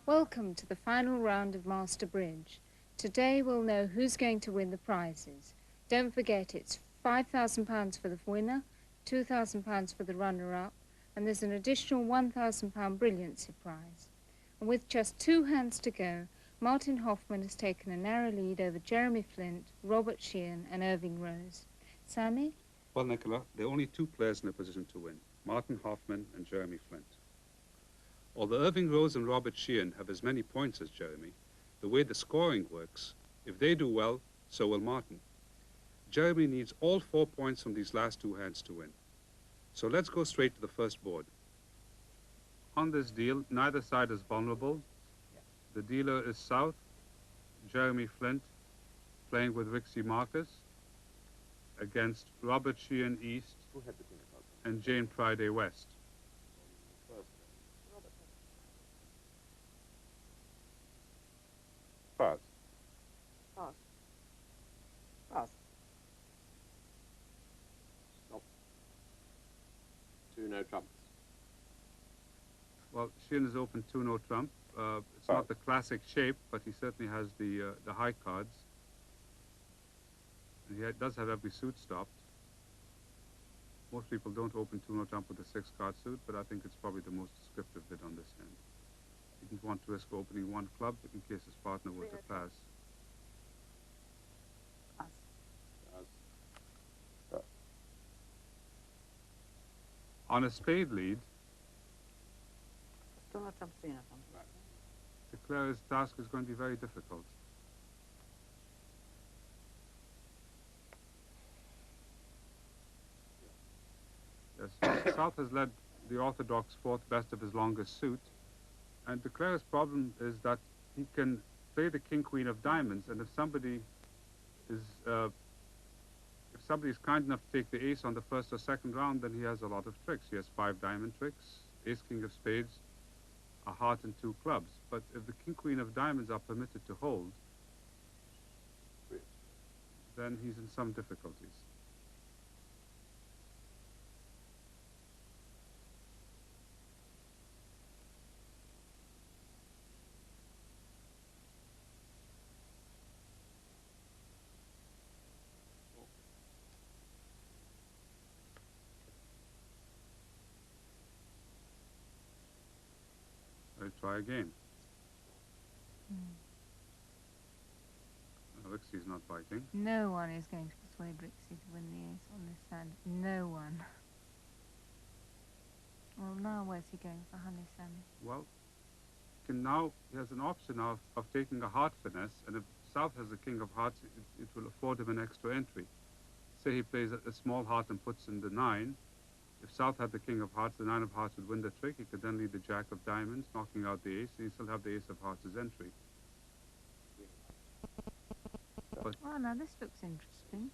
Welcome to the final round of Master Bridge. Today we'll know who's going to win the prizes. Don't forget it's £5,000 for the winner, £2,000 for the runner-up, and there's an additional £1,000 brilliancy prize. And with just 2 hands to go, Martin Hoffman has taken a narrow lead over Jeremy Flint, Robert Sheehan and Irving Rose. Sammy? Well, Nicola, there are only 2 players in a position to win, Martin Hoffman and Jeremy Flint. Although Irving Rose and Robert Sheehan have as many points as Jeremy, the way the scoring works, if they do well, so will Martin. Jeremy needs all 4 points from these last 2 hands to win. So let's go straight to the first board. On this deal, neither side is vulnerable. The dealer is South, Jeremy Flint, playing with Rixi Markus, against Robert Sheehan East and Jane Priday West. Pass. Pass. Pass. Stop. 2 no trumps. Well, Sheehan is open 2 no trump. It's not the classic shape, but he certainly has the high cards. And he does have every suit stopped. Most people don't open 2 no trump with a 6-card suit, but I think it's probably the most descriptive bid on this hand. He didn't want to risk opening 1 club in case his partner were to pass. Pass. Pass. On a spade lead, 2 no trumps, 3 no trumps. Declare's task is going to be very difficult. Yes, South has led the orthodox 4th best of his longest suit, and Declare's problem is that he can play the king-queen of diamonds, and if somebody is kind enough to take the ace on the 1st or 2nd round, then he has a lot of tricks. He has 5 diamond tricks, ace-king of spades, a heart and 2 clubs. But if the king-queen of diamonds are permitted to hold, then he's in some difficulties. I'll try again. Rixi's not biting. No one is going to persuade Rixi to win the ace on this hand. No one. Well, now where's he going for honey, Sammy? Well, he has an option now of taking a heart finesse, and if South has a king of hearts, it will afford him an extra entry. Say he plays a small heart and puts in the 9. If South had the king of hearts, the 9 of hearts would win the trick. He could then lead the jack of diamonds, knocking out the ace, and he'd still have the ace of hearts as entry. But, Oh, now this looks interesting.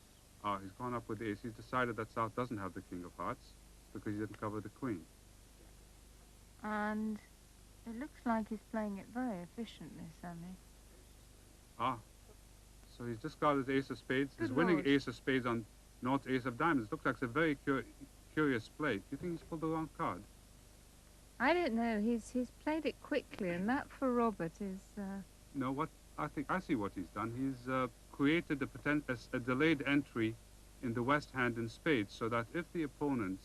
he's gone up with the ace. He's decided that South doesn't have the king of hearts because he didn't cover the queen. And it looks like he's playing it very efficiently, Sammy. So he's discarded ace of spades. Good He's winning lord. ace of spades on North's ace of diamonds. Looks like it's a very curious play. Do you think he's pulled the wrong card? I don't know. He's played it quickly, and that for Robert is... No, what I see what he's done. He's created a delayed entry in the west hand in spades, so that if the opponents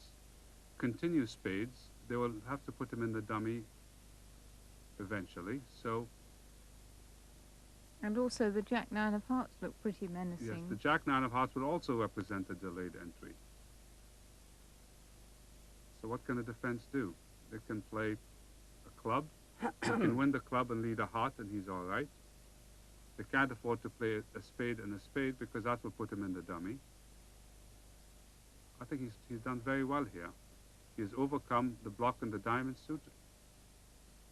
continue spades, they will have to put him in the dummy eventually. So And also the Jack-9 of hearts look pretty yes, menacing. the Jack-9 of hearts will also represent a delayed entry. So what can the defense do? They can play a club. They can win the club and lead a heart, and he's all right. They can't afford to play a spade and a spade because that will put him in the dummy. I think he's done very well here. He has overcome the block in the diamond suit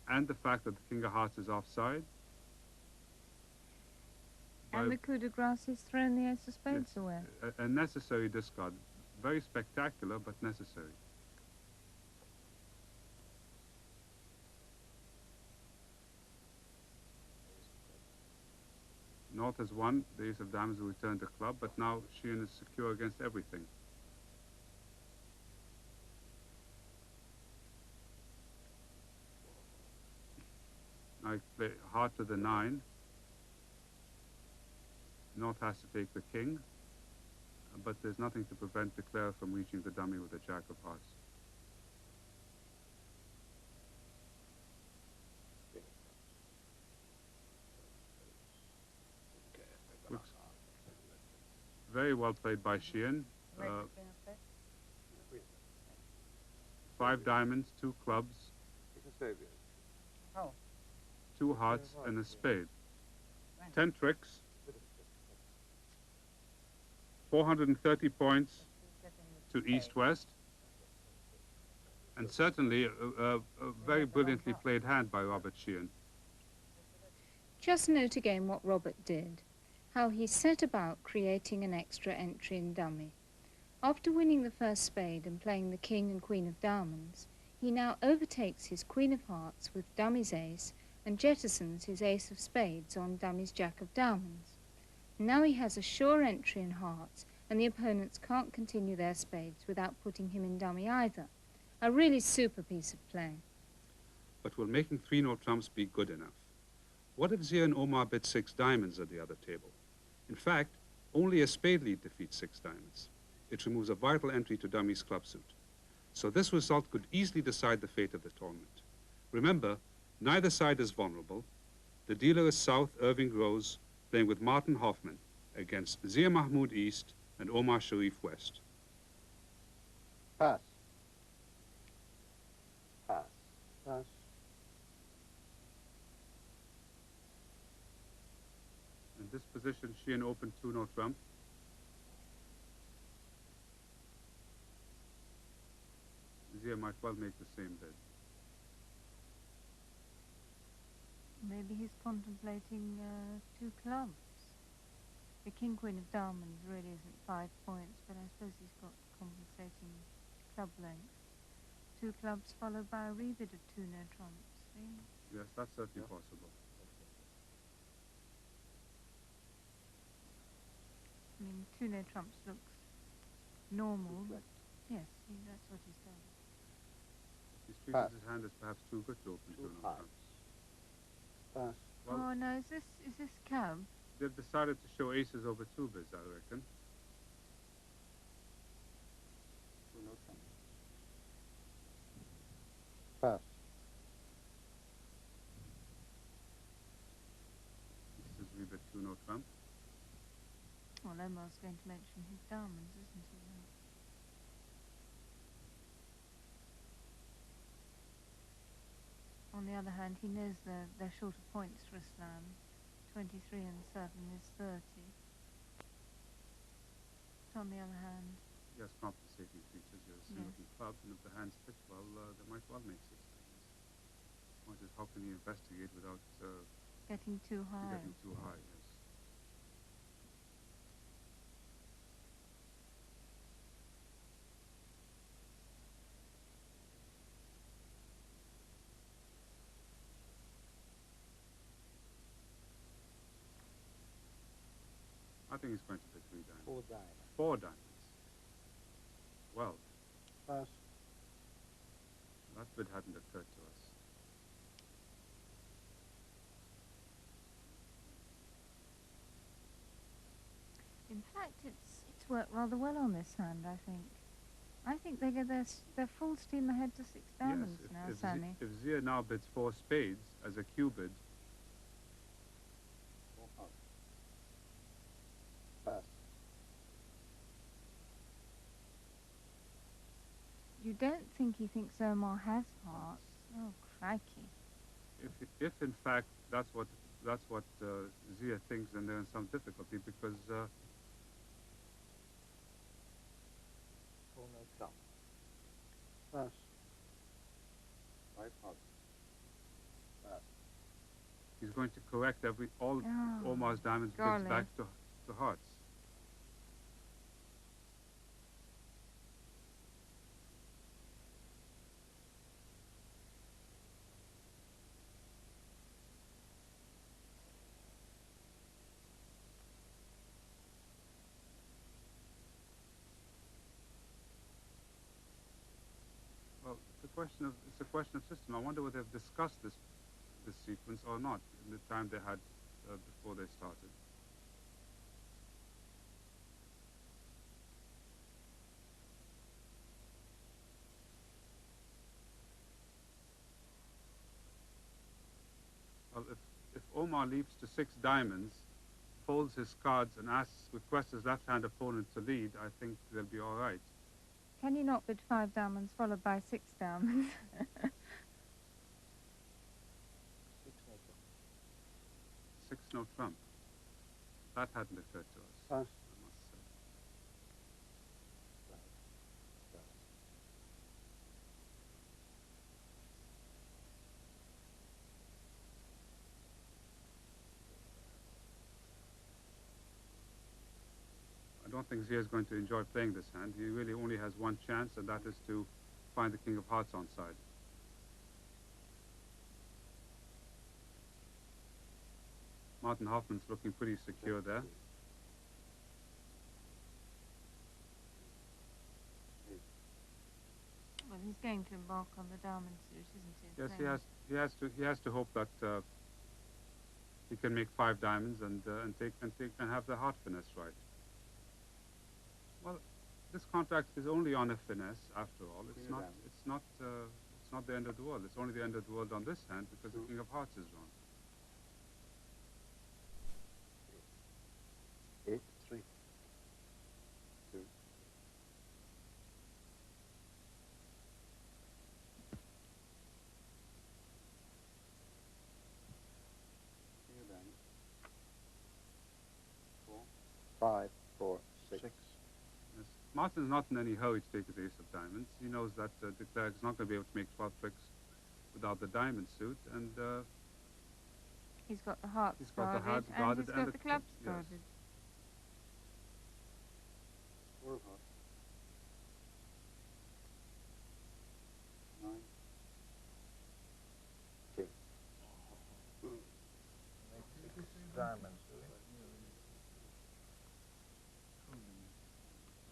and the fact that the king of hearts is offside. And the coup de grace has thrown the ace of spades Yes, away. a necessary discard. Very spectacular, but necessary. North has won. The ace of diamonds will return to club, but now Sheehan is secure against everything. I play heart to the 9. North has to take the king, but there's nothing to prevent the Clare from reaching the dummy with a jack of hearts. Looks very well played by Sheehan. 5 diamonds, 2 clubs, 2 hearts, and a spade. 10 tricks, 430 points to East-West, and certainly a very brilliantly played hand by Robert Sheehan. Just note again what Robert did, how he set about creating an extra entry in dummy. After winning the first spade and playing the king and queen of diamonds, he now overtakes his queen of hearts with dummy's ace and jettisons his ace of spades on dummy's jack of diamonds. Now he has a sure entry in hearts, and the opponents can't continue their spades without putting him in dummy either. A really super piece of play. But will making 3 no trumps be good enough? What if Zia and Omar bid 6 diamonds at the other table? In fact, only a spade lead defeats 6 diamonds. It removes a vital entry to dummy's club suit. So this result could easily decide the fate of the tournament. Remember, neither side is vulnerable. The dealer is South Irving Rose, playing with Martin Hoffman against Zia Mahmood East and Omar Sharif West. Pass. Pass. Pass. In this position, Sheehan opened 2 no trump. Zia might well make the same bid. Maybe he's contemplating 2 clubs. The king queen of diamonds really isn't 5 points, but I suppose he's got compensating club length. 2 clubs followed by a rebid of 2 no trumps. See? Yes, that's certainly possible. I mean, 2 no trumps looks normal, but yes, that's what he's done. He's treated his hand as perhaps too good to open 2 no trumps. Pass. Well, Oh no, is this cab? they've decided to show aces over 2 bids, I reckon. 2 no trump. Pass. This is rebid 2 no trump. Well, Omar's going to mention his diamonds, isn't he? On the other hand, he knows they're short of points for a slam. 23 and 7 is 30. But on the other hand... He has compensating features. He has a single club, and if the hands fit well, they might well make 6 diamonds. The point is, how can he investigate without getting too high. getting too high? Yes. I think he's going to bid 3 diamonds. 4 diamonds. 4 diamonds. Well, Pass. that bid hadn't occurred to us. In fact, it's worked rather well on this hand, I think. I think they get they're full steam ahead to 6 diamonds yes, now, Sammy. If Zia now bids 4 spades as a Q bid, Pass. You don't think he thinks Omar has hearts? Oh, crikey. if in fact that's what Zia thinks, then they're in some difficulty because 4 no trump. Pass. 5 hearts. Pass. he's going to correct all Oh, Omar's diamonds bids golly. back to hearts. Well, it's a question of system. I wonder whether they've discussed this this sequence or not in the time they had before they started. Well, if Omar leaps to 6 diamonds, folds his cards and requests his left-hand opponent to lead, I think they'll be all right. Can you not bid 5 diamonds followed by 6 diamonds? 6 no trump. That hadn't occurred to us, Pass. I must say. I don't think Zia is going to enjoy playing this hand. He really only has one chance, and that is to find the king of hearts on side. Martin Hoffman's looking pretty secure there. Well, he's going to embark on the diamond suit, isn't he? Yes, he has to hope that he can make 5 diamonds and have the heart finesse right. Well, this contract is only on a finesse after all. It's not the end of the world. It's only the end of the world on this hand because the king of hearts is wrong. 8, 3, 2. King of diamonds. 4, 5, 4, 6. Yes. Martin's not in any hurry to take his ace of diamonds. He knows that de Klerk is not going to be able to make 12 tricks without the diamond suit, and he's got the hearts he's got the guarded, hearts guarded and he's got the clubs yes. guarded. 4 of hearts. 9, king. Diamonds, do we?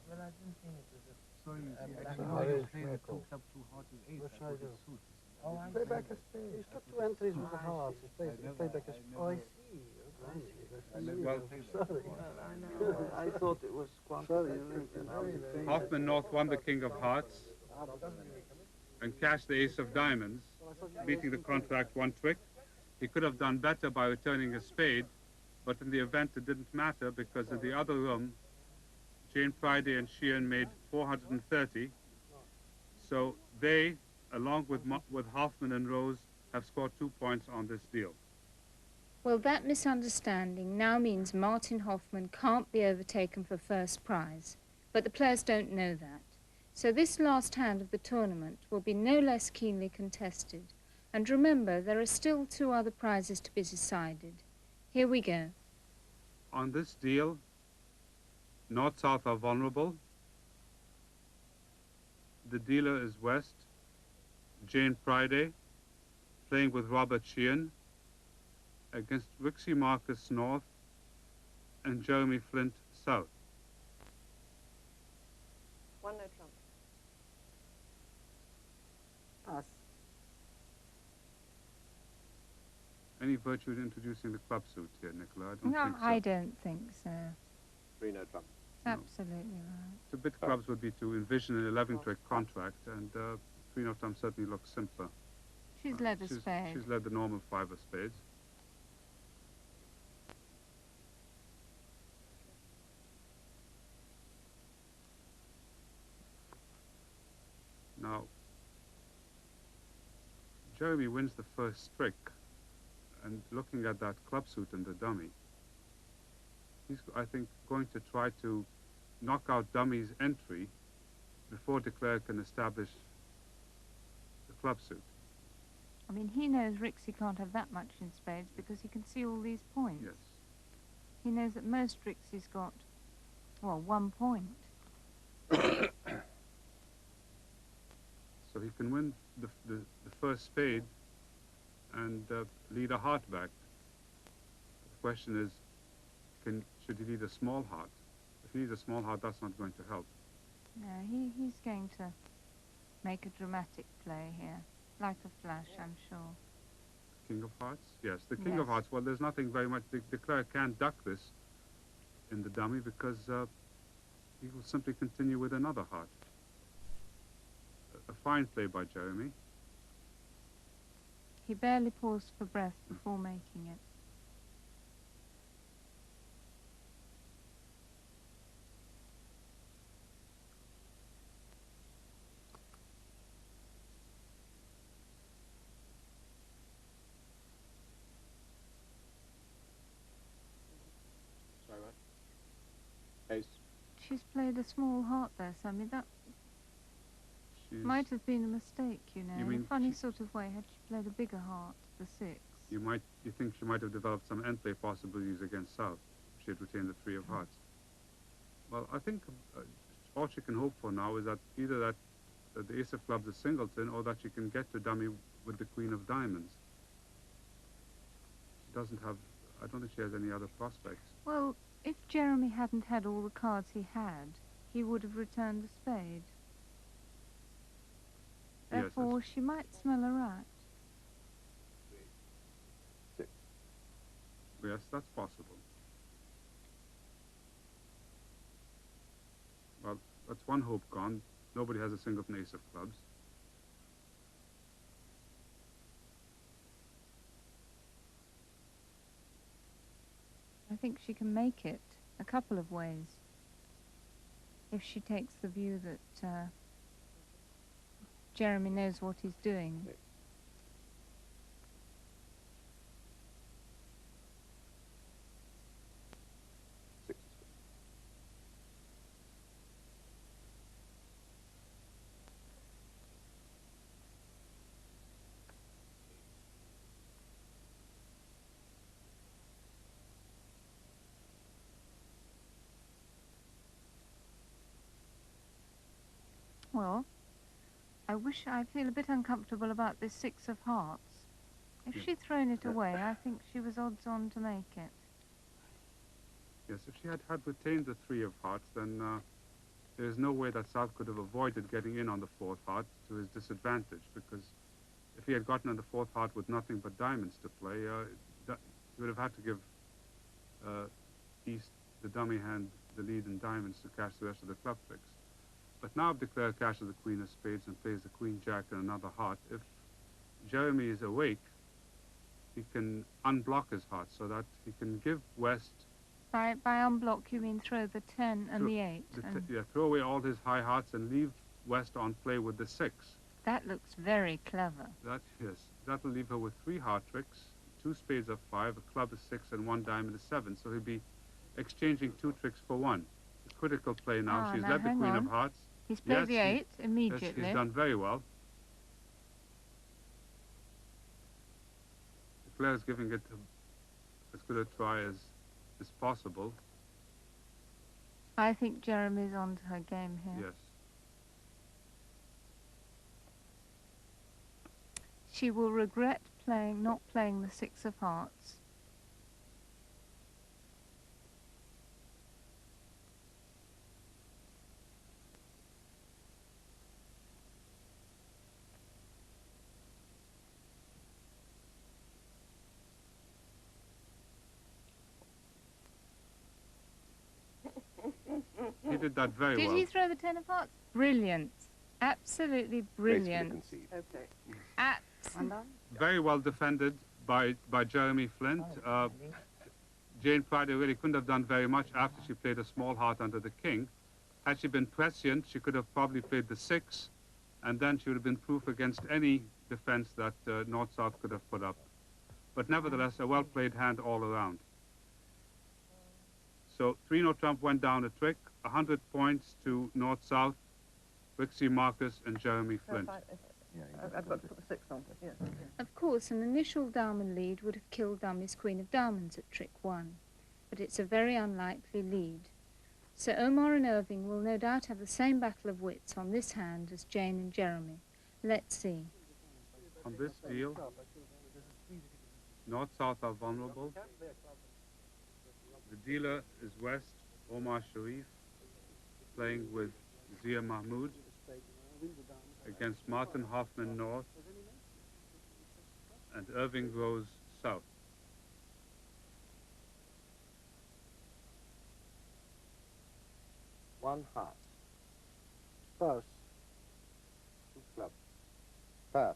Well, I didn't think it was a... Sorry, you see, I black didn't and know you white. played the 2 club 2 heart with ace. What I shall I thought do? it's suit. Oh, I Play see. back a spade. He's got 2 entries with the hearts. He's played back a spade. Oh, I see. Well, Sorry. I know. I thought it was quite. Sorry. Hoffman North won the king of hearts and cashed the ace of diamonds, beating the contract 1 trick. He could have done better by returning a spade, but in the event it didn't matter because in the other room, Jane Priday and Sheehan made 430. So they, along with Hoffman and Rose, have scored 2 points on this deal. Well, that misunderstanding now means Martin Hoffman can't be overtaken for first prize, but the players don't know that. So this last hand of the tournament will be no less keenly contested. And remember, there are still 2 other prizes to be decided. Here we go. On this deal, NorthSouth are vulnerable. The dealer is West, Jane Priday, playing with Robert Sheehan, against Rixi Markus North and Jeremy Flint South. 1 no trump. Pass. Any virtue in introducing the club suit here, Nicola? I don't No, think so. I don't think so. 3 no trump. Absolutely right. To bid clubs would be to envision an 11-trick contract, and 3 no trump certainly looks simpler. She's led a spade. She's led the normal 5 of spades. Now, Jeremy wins the first trick, and looking at that club suit and the dummy, he's, I think, going to try to knock out dummy's entry before de Klerk can establish the club suit. I mean, he knows Rixi can't have that much in spades because he can see all these points. Yes. He knows that most Rixi's got, well, 1 point. So he can win the first spade and lead a heart back. The question is, should he lead a small heart? If he leads a small heart, that's not going to help. No, he's going to make a dramatic play here. Like a flash, I'm sure. King of Hearts? Yes, the King Yes. of Hearts. Well, there's nothing very much. The player can't duck this in the dummy because he will simply continue with another heart. A fine play by Jeremy. He barely paused for breath before making it. Sorry, what? Ace. She's played a small heart there, Sammy. That She's, might have been a mistake, you know, You in mean a funny she- sort of way, had she played a bigger heart, the 6. You think she might have developed some end play possibilities against South if she had retained the 3 of Hearts. Well, I think all she can hope for now is that either that the Ace of Clubs is singleton or that she can get to dummy with the Queen of Diamonds. She doesn't have, I don't think she has any other prospects. Well, if Jeremy hadn't had all the cards he had, he would have returned the spade. Yes, Therefore, she might smell a rat. Yes, that's possible. Well, that's one hope gone. Nobody has a singleton Ace of Clubs. I think she can make it a couple of ways. If she takes the view that Jeremy knows what he's doing. Well, I feel a bit uncomfortable about this 6 of Hearts. If she'd thrown it away, I think she was odds on to make it. Yes, if she had retained the 3 of Hearts, then there is no way that South could have avoided getting in on the 4th heart to his disadvantage, because if he had gotten on the 4th heart with nothing but diamonds to play, he would have had to give East, the dummy hand, the lead in diamonds to cash the rest of the club tricks. But now if the player cashes the Queen of Spades and plays the Queen Jack and another heart, if Jeremy is awake, he can unblock his heart so that he can give West... By unblock, you mean throw the 10 and the 8? Yeah, throw away all his high hearts and leave West on play with the 6. That looks very clever. Yes, that will leave her with 3 heart tricks, 2 spades of 5, a club of 6, and 1 diamond of 7. So he'll be exchanging 2 tricks for 1. A critical play now. She's now led the hang Queen on. of Hearts. He's played Yes, the 8 immediately. Yes, he's done very well. The player's giving it as good a try as possible. I think Jeremy's onto her game here. Yes. She will regret not playing the 6 of Hearts. He did that very Did well. he throw the 10 of Hearts? Brilliant. Absolutely brilliant. Okay. Absolutely. Very well defended by Jeremy Flint. Jane Priday really couldn't have done very much after she played a small heart under the king. Had she been prescient, she could have probably played the 6, and then she would have been proof against any defense that NorthSouth could have put up. But nevertheless, a well-played hand all around. So 3-no trump went down a trick, 100 points to NorthSouth, Rixi Markus and Jeremy Flint. I've got to put the 6 on. Yes. Of course, an initial diamond lead would have killed Dummy's Queen of Diamonds at trick 1, but it's a very unlikely lead. So Omar and Irving will no doubt have the same battle of wits on this hand as Jane and Jeremy. Let's see. On this deal, NorthSouth are vulnerable. The dealer is West, Omar Sharif, playing with Zia Mahmood against Martin Hoffman North and Irving Rose South. One heart. Pass. Two clubs. Pass.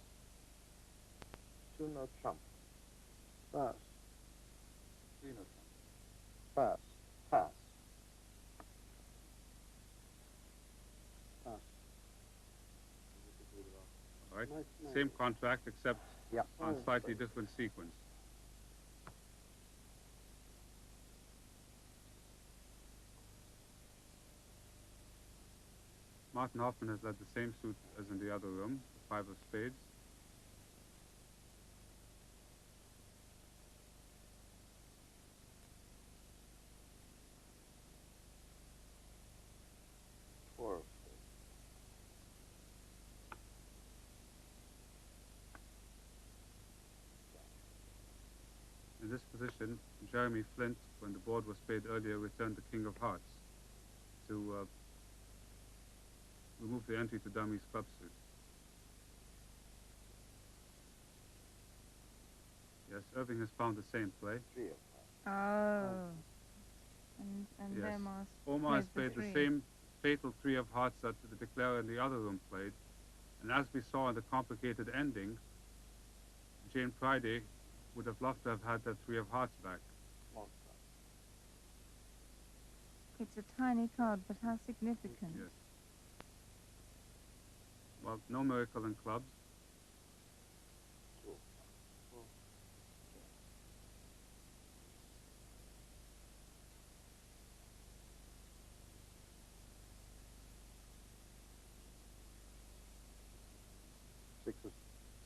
Two no trump. Pass. Three no trump. Pass. Pass. Pass. All right? Nice. Same contract except Yeah. on slightly different sequence. Martin Hoffman has led the same suit as in the other room, the 5 of spades. Four of spades. In this position, Jeremy Flint, when the board was paid earlier, returned the King of Hearts to remove the entry to dummy's club suit. Yes, Irving has found the same play. Three of hearts. Oh. And Yes. Omar Omar has plays played the three. same fatal 3 of hearts that the declarer in the other room played. And as we saw in the complicated ending, Jane Priday would have loved to have had that 3 of hearts back. Small club. It's a tiny card, but how significant. Yes. Well, no miracle in clubs. Two. Six of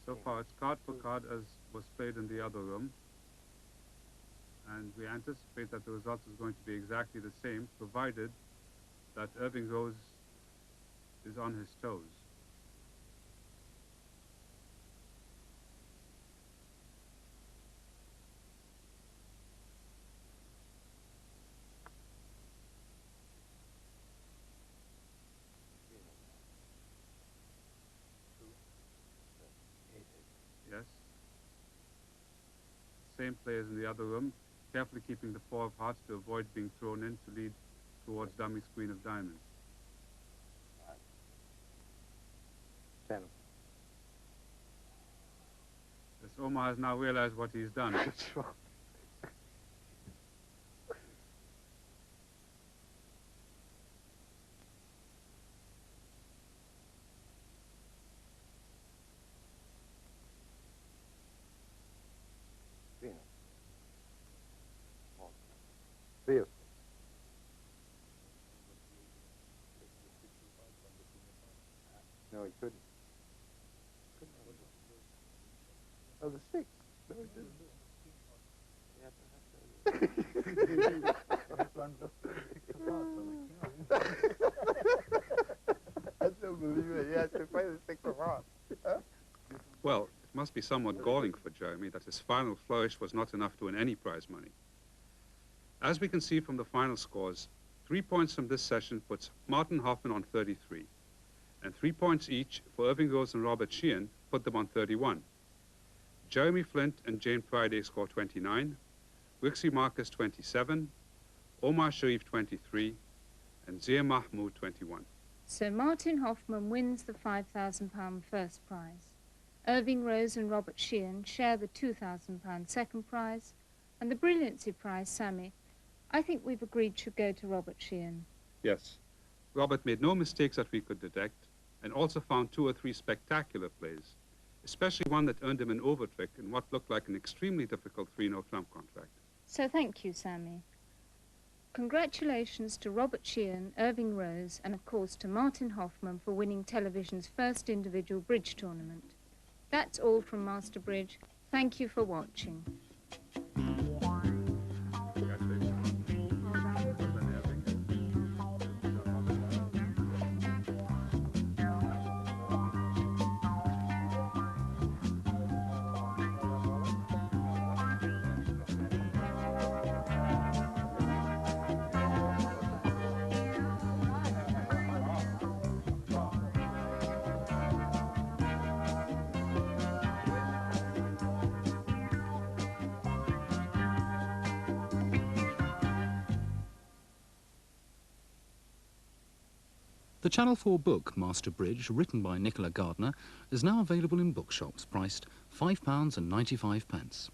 So far, it's card for card as was played in the other room. And we anticipate that the result is going to be exactly the same, provided that Irving Rose is on his toes. Yes. Same play as in the other room, carefully keeping the 4 of hearts to avoid being thrown in to lead towards dummy's queen of diamonds. 10. Yes, Omar has now realized what he's done. That's wrong. Three no. Small club. Three of No, he couldn't. Oh, the 6. No, he didn't. I don't believe it. He has to play the 6 of hearts. Huh? Well, it must be somewhat galling for Jeremy that his final flourish was not enough to win any prize money. As we can see from the final scores, 3 points from this session puts Martin Hoffman on 33, and 3 points each for Irving Rose and Robert Sheehan put them on 31. Jeremy Flint and Jane Priday score 29, Rixi Markus 27, Omar Sharif 23, and Zia Mahmood 21. So Martin Hoffman wins the £5,000 first prize. Irving Rose and Robert Sheehan share the £2,000 second prize, and the brilliancy prize, Sammy, I think we've agreed should go to Robert Sheehan. Yes. Robert made no mistakes that we could detect, and also found 2 or 3 spectacular plays, especially one that earned him an overtrick in what looked like an extremely difficult 3-no trump contract. So thank you, Sammy. Congratulations to Robert Sheehan, Irving Rose, and of course to Martin Hoffman for winning television's first individual bridge tournament. That's all from Master Bridge. Thank you for watching. The Channel 4 book, Master Bridge, written by Nicola, is now available in bookshops, priced £5.95.